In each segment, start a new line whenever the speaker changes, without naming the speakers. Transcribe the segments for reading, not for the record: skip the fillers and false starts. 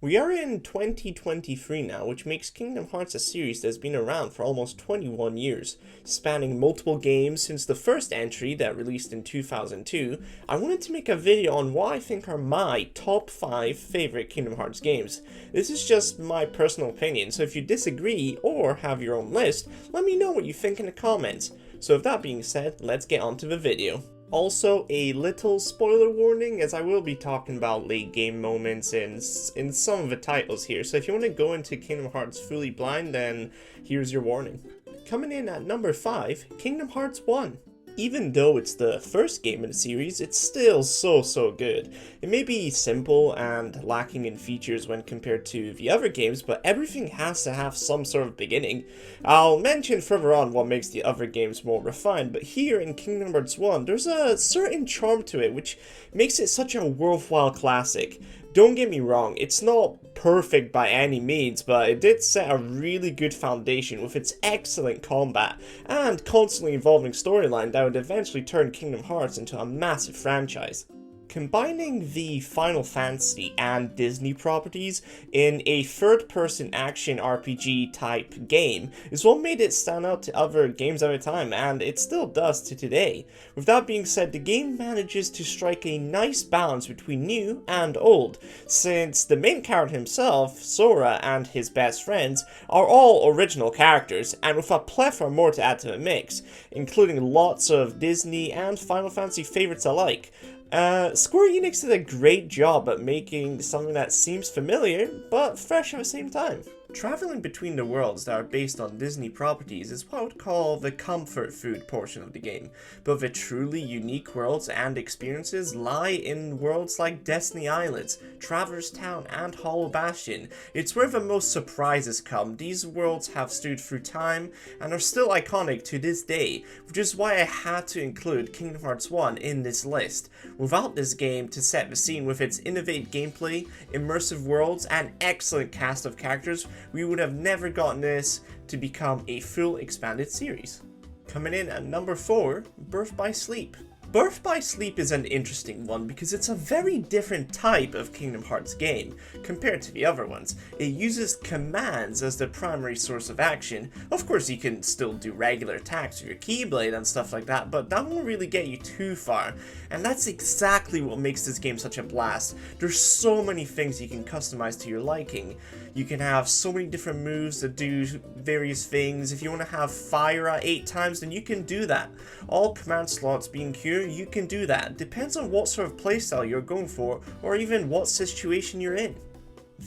We are in 2023 now, which makes Kingdom Hearts a series that's been around for almost 21 years. Spanning multiple games since the first entry that released in 2002, I wanted to make a video on what I think are my top 5 favorite Kingdom Hearts games. This is just my personal opinion, so if you disagree or have your own list, let me know what you think in the comments. So with that being said, let's get on to the video. Also, a little spoiler warning, as I will be talking about late game moments in some of the titles here, so if you want to go into Kingdom Hearts fully blind, then here's your warning. Coming in at number 5, Kingdom Hearts 1. Even though it's the first game in the series, it's still so good. It may be simple and lacking in features when compared to the other games, but everything has to have some sort of beginning. I'll mention further on what makes the other games more refined, but here in Kingdom Hearts 1, there's a certain charm to it which makes it such a worthwhile classic. Don't get me wrong, it's not perfect by any means, but it did set a really good foundation with its excellent combat and constantly evolving storyline that would eventually turn Kingdom Hearts into a massive franchise. Combining the Final Fantasy and Disney properties in a third-person action RPG type game is what made it stand out to other games at the time, and it still does to today. With that being said, the game manages to strike a nice balance between new and old, since the main character himself, Sora, and his best friends are all original characters, and with a plethora more to add to the mix, including lots of Disney and Final Fantasy favorites alike. Square Enix did a great job at making something that seems familiar, but fresh at the same time. Traveling between the worlds that are based on Disney properties is what I would call the comfort food portion of the game, but the truly unique worlds and experiences lie in worlds like Destiny Islands, Traverse Town, and Hollow Bastion. It's where the most surprises come. These worlds have stood through time and are still iconic to this day, which is why I had to include Kingdom Hearts 1 in this list. Without this game to set the scene with its innovative gameplay, immersive worlds, and excellent cast of characters, we would have never gotten this to become a full expanded series. Coming in at number 4, Birth by Sleep. Birth by Sleep is an interesting one because it's a very different type of Kingdom Hearts game compared to the other ones. It uses commands as the primary source of action. Of course, you can still do regular attacks with your Keyblade and stuff like that, but that won't really get you too far. And that's exactly what makes this game such a blast. There's so many things you can customize to your liking. You can have so many different moves that do various things. If you want to have fire at 8 times, then you can do that. All command slots being Q, you can do that. Depends on what sort of playstyle you're going for, or even what situation you're in.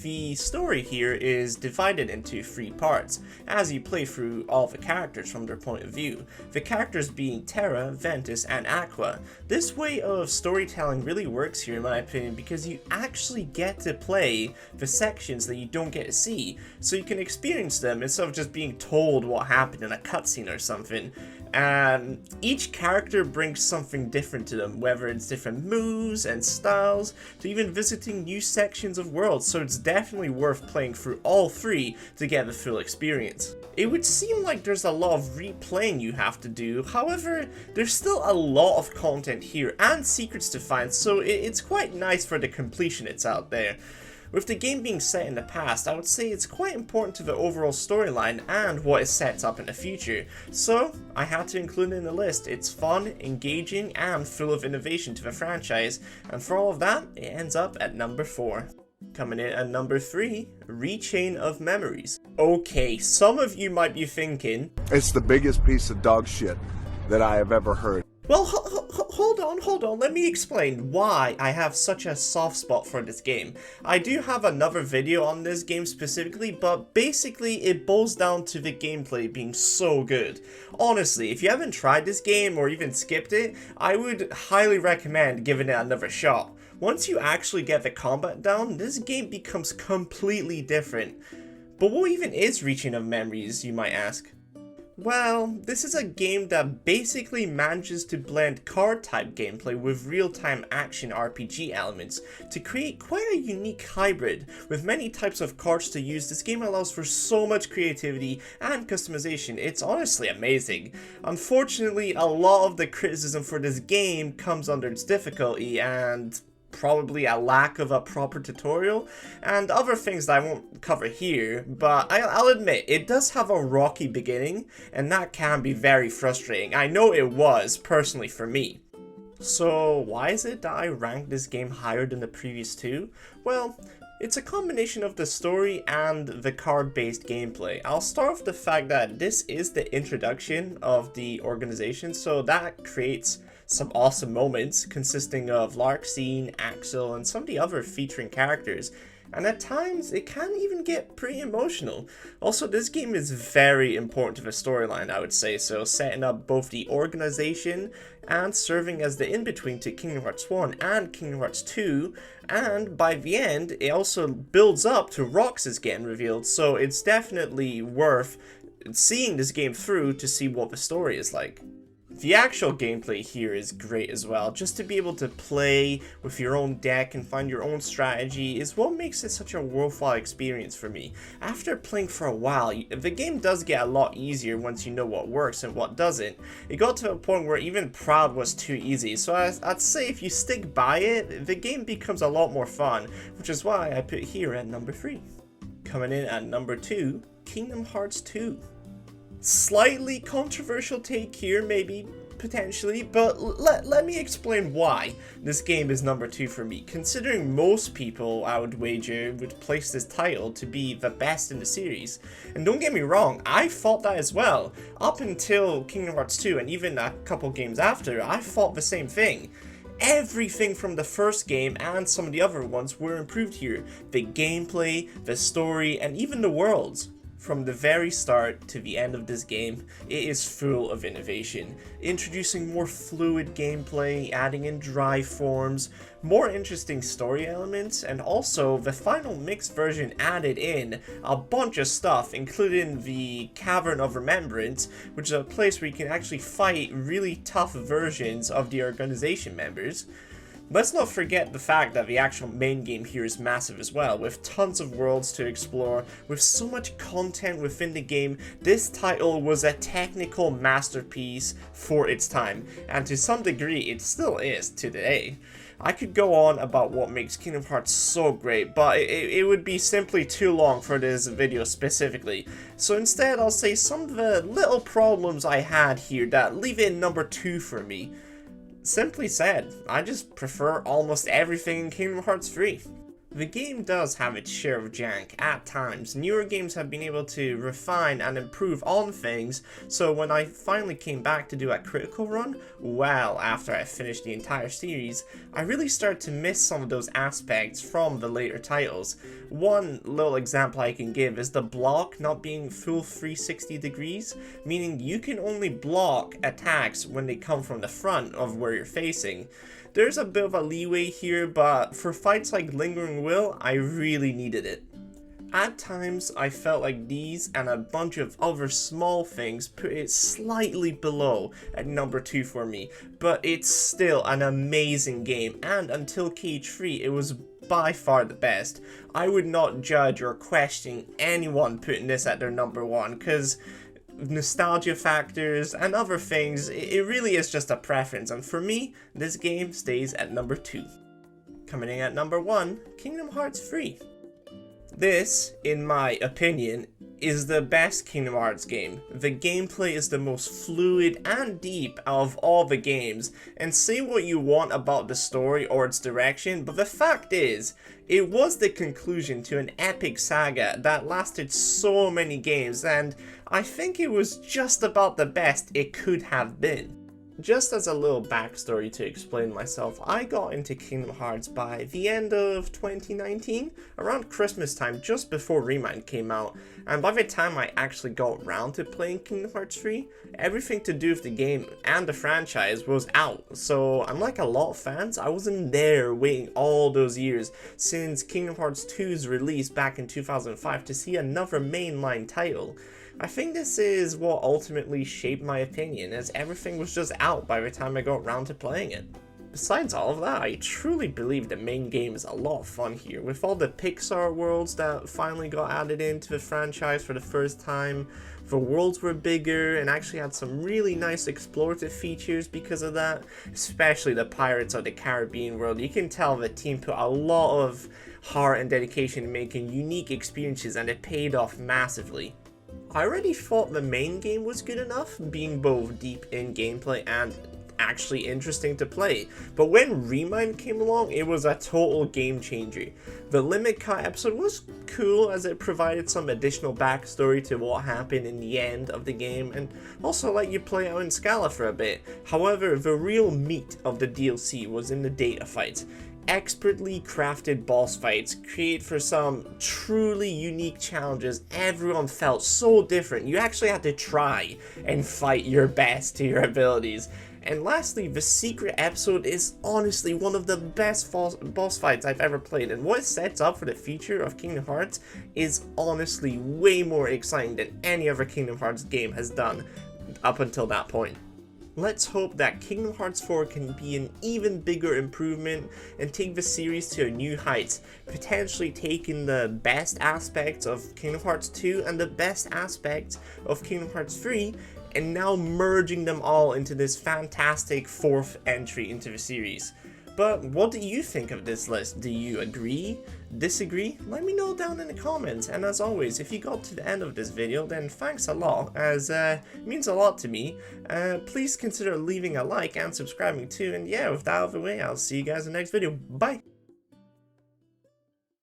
The story here is divided into 3 parts, as you play through all the characters from their point of view, the characters being Terra, Ventus, and Aqua. This way of storytelling really works here in my opinion because you actually get to play the sections that you don't get to see, so you can experience them instead of just being told what happened in a cutscene or something. And each character brings something different to them, whether it's different moves and styles, to even visiting new sections of worlds, so it's definitely worth playing through all 3 to get the full experience. It would seem like there's a lot of replaying you have to do, however, there's still a lot of content here and secrets to find, so it's quite nice for the completionists out there. With the game being set in the past, I would say it's quite important to the overall storyline and what it sets up in the future, so I had to include it in the list. It's fun, engaging, and full of innovation to the franchise, and for all of that, it ends up at number 4. Coming in at number 3, Rechain of Memories. Okay, some of you might be thinking,
it's the biggest piece of dog shit that I have ever heard.
Well, hold on, let me explain why I have such a soft spot for this game. I do have another video on this game specifically, but basically it boils down to the gameplay being so good. Honestly, if you haven't tried this game or even skipped it, I would highly recommend giving it another shot. Once you actually get the combat down, this game becomes completely different. But what even is Rechain of Memories, you might ask? Well, this is a game that basically manages to blend card-type gameplay with real-time action RPG elements to create quite a unique hybrid. With many types of cards to use, this game allows for so much creativity and customization. It's honestly amazing. Unfortunately, a lot of the criticism for this game comes under its difficulty, and probably a lack of a proper tutorial, and other things that I won't cover here, but I'll admit, it does have a rocky beginning, and that can be very frustrating. I know it was, personally, for me. So why is it that I ranked this game higher than the previous two? Well, it's a combination of the story and the card-based gameplay. I'll start with the fact that this is the introduction of the organization, so that creates some awesome moments consisting of Larxene, Axel, and some of the other featuring characters. And at times, it can even get pretty emotional. Also, this game is very important to the storyline, I would say, so setting up both the organization and serving as the in-between to Kingdom Hearts 1 and Kingdom Hearts 2, and by the end, it also builds up to Roxas getting revealed, so it's definitely worth seeing this game through to see what the story is like. The actual gameplay here is great as well. Just to be able to play with your own deck and find your own strategy is what makes it such a worthwhile experience for me. After playing for a while, the game does get a lot easier once you know what works and what doesn't. It got to a point where even Proud was too easy, so I'd say if you stick by it, the game becomes a lot more fun, which is why I put it here at number 3. Coming in at number 2, Kingdom Hearts 2. Slightly controversial take here, maybe, potentially, but let me explain why this game is number 2 for me, considering most people, I would wager, would place this title to be the best in the series. And don't get me wrong, I thought that as well. Up until Kingdom Hearts 2, and even a couple games after, I thought the same thing. Everything from the first game and some of the other ones were improved here. The gameplay, the story, and even the worlds. From the very start to the end of this game, it is full of innovation, introducing more fluid gameplay, adding in drive forms, more interesting story elements, and also the final mixed version added in a bunch of stuff, including the Cavern of Remembrance, which is a place where you can actually fight really tough versions of the organization members. Let's not forget the fact that the actual main game here is massive as well, with tons of worlds to explore, with so much content within the game. This title was a technical masterpiece for its time, and to some degree it still is today. I could go on about what makes Kingdom Hearts so great, but it would be simply too long for this video specifically. So instead I'll say some of the little problems I had here that leave it number 2 for me. Simply said, I just prefer almost everything in Kingdom Hearts 3. The game does have its share of jank at times. Newer games have been able to refine and improve on things, so when I finally came back to do a critical run, well after I finished the entire series, I really started to miss some of those aspects from the later titles. One little example I can give is the block not being full 360 degrees, meaning you can only block attacks when they come from the front of where you're facing. There's a bit of a leeway here, but for fights like Lingering Will, I really needed it. At times, I felt like these and a bunch of other small things put it slightly below at number 2 for me, but it's still an amazing game, and until KH3, it was by far the best. I would not judge or question anyone putting this at their number 1, because nostalgia factors and other things, it really is just a preference, and for me, this game stays at number 2. Coming in at number 1, Kingdom Hearts 3. This, in my opinion, is the best Kingdom Hearts game. The gameplay is the most fluid and deep of all the games, and say what you want about the story or its direction, but the fact is, it was the conclusion to an epic saga that lasted so many games, and I think it was just about the best it could have been. Just as a little backstory to explain myself, I got into Kingdom Hearts by the end of 2019, around Christmas time, just before Remind came out, and by the time I actually got around to playing Kingdom Hearts 3, everything to do with the game and the franchise was out, so unlike a lot of fans, I wasn't there waiting all those years since Kingdom Hearts 2's release back in 2005 to see another mainline title. I think this is what ultimately shaped my opinion, as everything was just out by the time I got around to playing it. Besides all of that, I truly believe the main game is a lot of fun here, with all the Pixar worlds that finally got added into the franchise for the first time. The worlds were bigger and actually had some really nice explorative features because of that, especially the Pirates of the Caribbean world. You can tell the team put a lot of heart and dedication in making unique experiences, and it paid off massively. I already thought the main game was good enough, being both deep in gameplay and actually interesting to play, but when Remind came along, it was a total game changer. The Limit Cut episode was cool as it provided some additional backstory to what happened in the end of the game and also let you play out in Scala for a bit. However, the real meat of the DLC was in the data fights. Expertly crafted boss fights create for some truly unique challenges. Everyone felt so different. You actually had to try and fight your best to your abilities. And lastly, the secret episode is honestly one of the best boss fights I've ever played, and what it sets up for the future of Kingdom Hearts is honestly way more exciting than any other Kingdom Hearts game has done up until that point. Let's hope that Kingdom Hearts 4 can be an even bigger improvement and take the series to new heights, potentially taking the best aspects of Kingdom Hearts 2 and the best aspects of Kingdom Hearts 3 and now merging them all into this fantastic fourth entry into the series. But what do you think of this list? Do you agree? Disagree? Let me know down in the comments. And as always, if you got to the end of this video, then thanks a lot, as it means a lot to me. Please consider leaving a like and subscribing too. And yeah, with that out of the way, I'll see you guys in the next video. Bye!